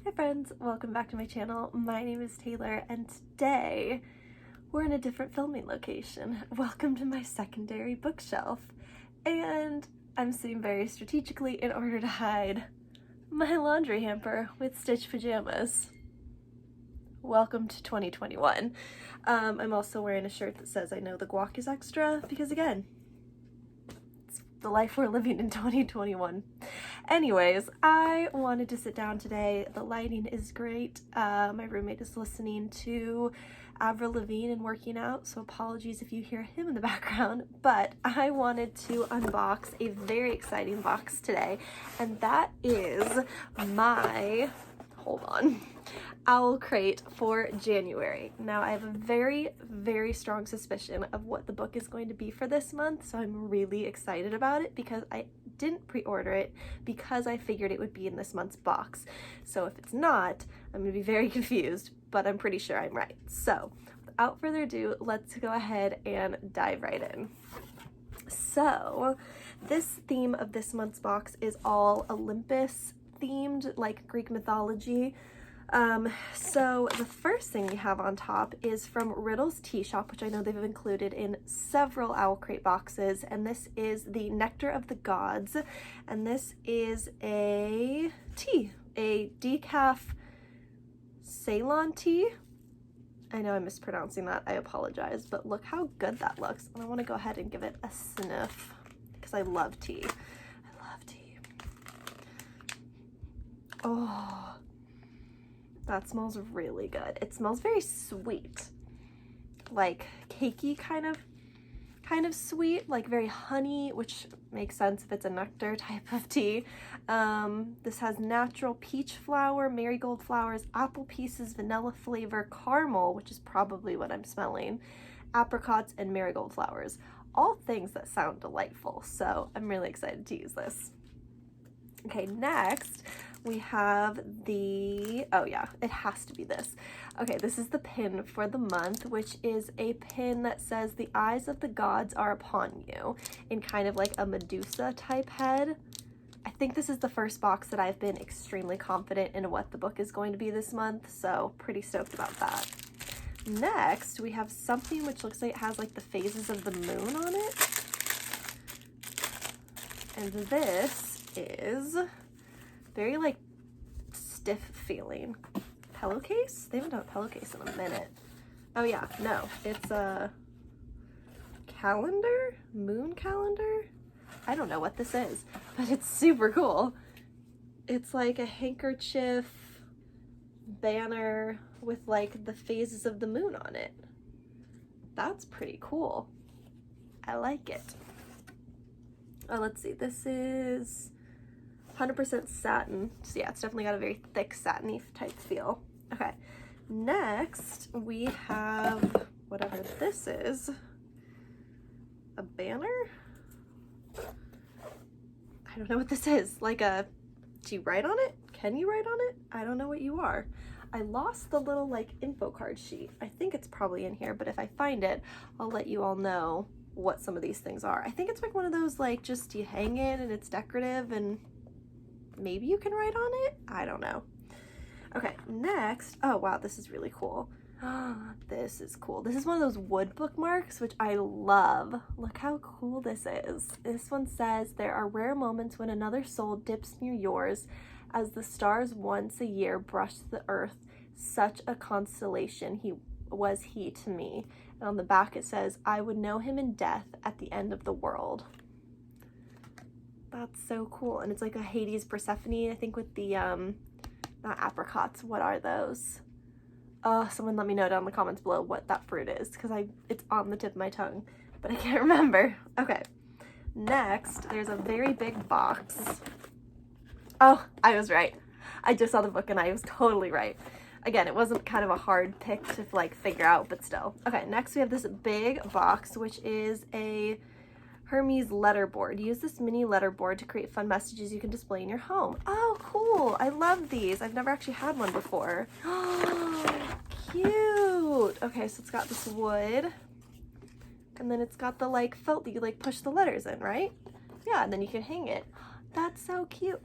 Hi friends, welcome back to my channel. My name is Taylor and today we're in a different filming location. Welcome to my secondary bookshelf. And I'm sitting very strategically in order to hide my laundry hamper with stitch pajamas. Welcome to 2021. I'm also wearing a shirt that says I know the guac is extra because again, it's the life we're living in 2021. Anyways, I wanted to sit down today. The lighting is great. My roommate is listening to Avril Lavigne and working out, so apologies if you hear him in the background, but I wanted to unbox a very exciting box today, and that is my, hold on, OwlCrate for January. Now I have a very, very strong suspicion of what the book is going to be for this month, so I'm really excited about it because I didn't pre-order it because I figured it would be in this month's box. So if it's not, I'm gonna be very confused, but I'm pretty sure I'm right. So without further ado, let's go ahead and dive right in. So this theme of this month's box is all Olympus themed, like Greek mythology. So the first thing we have on top is from Riddle's Tea Shop, which I know they've included in several OwlCrate boxes, and this is the Nectar of the Gods, and this is a tea, a decaf Ceylon tea. I know I'm mispronouncing that, I apologize, but look how good that looks, and I want to go ahead and give it a sniff because I love tea. I love tea. Oh, that smells really good. It smells very sweet, like cakey kind of sweet, like very honey, which makes sense if it's a nectar type of tea. This has natural peach flower, marigold flowers, apple pieces, vanilla flavor, caramel, which is probably what I'm smelling, apricots, and marigold flowers. All things that sound delightful, so I'm really excited to use this. Okay, next we have the, oh yeah, it has to be this. Okay, this is the pin for the month, which is a pin that says the eyes of the gods are upon you in kind of like a Medusa type head. I think this is the first box that I've been extremely confident in what the book is going to be this month, so pretty stoked about that. Next, we have something which looks like it has like the phases of the moon on it. And this is very like stiff feeling pillowcase. They haven't done a pillowcase in a minute. Oh yeah, no, it's a calendar, moon calendar. I don't know what this is, but it's super cool. It's like a handkerchief banner with like the phases of the moon on it. That's pretty cool. I like it. Oh, let's see, this is 100% satin. So yeah, it's definitely got a very thick satiny type feel. Okay, next we have whatever this is. A banner? I don't know what this is. Like a, do you write on it? Can you write on it? I don't know what you are. I lost the little like info card sheet. I think it's probably in here, but if I find it, I'll let you all know what some of these things are. I think it's like one of those like just you hang it and it's decorative and maybe you can write on it? I don't know. Okay, next, oh wow, this is really cool. This is cool. This is one of those wood bookmarks, which I love. Look how cool this is. This one says, there are rare moments when another soul dips near yours as the stars once a year brush the earth. Such a constellation was he to me. And on the back it says, I would know him in death at the end of the world. That's so cool. And it's like a Hades Persephone, I think, with the not apricots. What are those? Someone let me know down in the comments below what that fruit is, because it's on the tip of my tongue, but I can't remember. Okay, next there's a very big box. Oh, I was right. I just saw the book and I was totally right. Again, it wasn't kind of a hard pick to like figure out, but still. Okay, next we have this big box, which is a Hermes letterboard. Use this mini letterboard to create fun messages you can display in your home. Oh, cool. I love these. I've never actually had one before. Oh, cute. Okay, so it's got this wood, and then it's got the like felt that you like push the letters in, right? Yeah, and then you can hang it. That's so cute.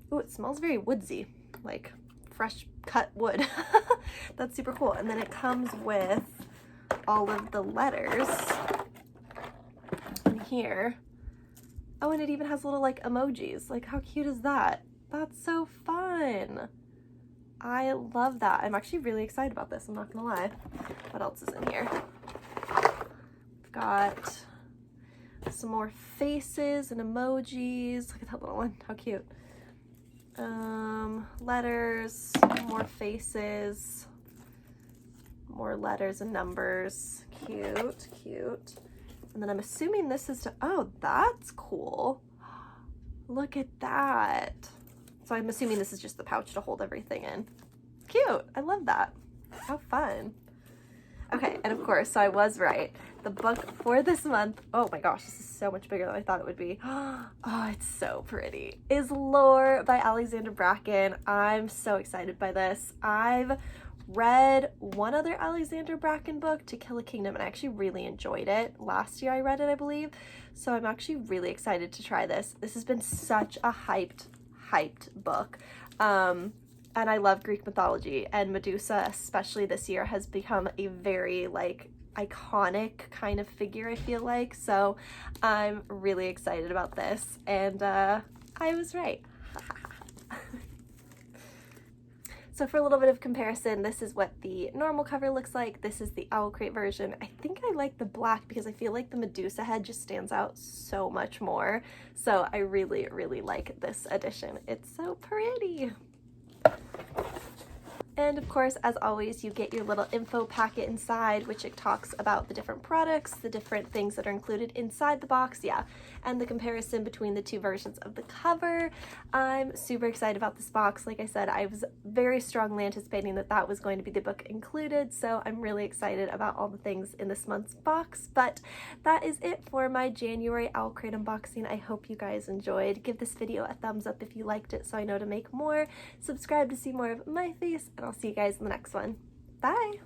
Oh, it smells very woodsy, like fresh cut wood. That's super cool. And then it comes with all of the letters in here. Oh, and it even has little like emojis. Like, how cute is that? That's so fun. I love that. I'm actually really excited about this, I'm not gonna lie. What else is in here? We've got some more faces and emojis. Look at that little one, how cute. Letters, more faces, more letters and numbers. Cute, cute. And then I'm assuming this is to, oh, that's cool. Look at that. So I'm assuming this is just the pouch to hold everything in. Cute, I love that. How fun. Okay, and of course, so I was right. The book for this month, oh my gosh, this is so much bigger than I thought it would be. Oh, it's so pretty. Is Lore by Alexander Bracken. I'm so excited by this. I've read one other Alexander Bracken book, To Kill a Kingdom, and I actually really enjoyed it. Last year I read it, I believe. So I'm actually really excited to try this. This has been such a hyped book. And I love Greek mythology, and Medusa, especially this year, has become a very like iconic kind of figure, I feel like. So I'm really excited about this, and I was right. So for a little bit of comparison, this is what the normal cover looks like. This is the OwlCrate version. I think I like the black because I feel like the Medusa head just stands out so much more. So I really, really like this edition. It's so pretty. And of course, as always, you get your little info packet inside, which it talks about the different products, the different things that are included inside the box, yeah, and the comparison between the two versions of the cover. I'm super excited about this box. Like I said, I was very strongly anticipating that that was going to be the book included, so I'm really excited about all the things in this month's box. But that is it for my January OwlCrate unboxing. I hope you guys enjoyed. Give this video a thumbs up if you liked it so I know to make more. Subscribe to see more of my face, and I'll see you guys in the next one. Bye!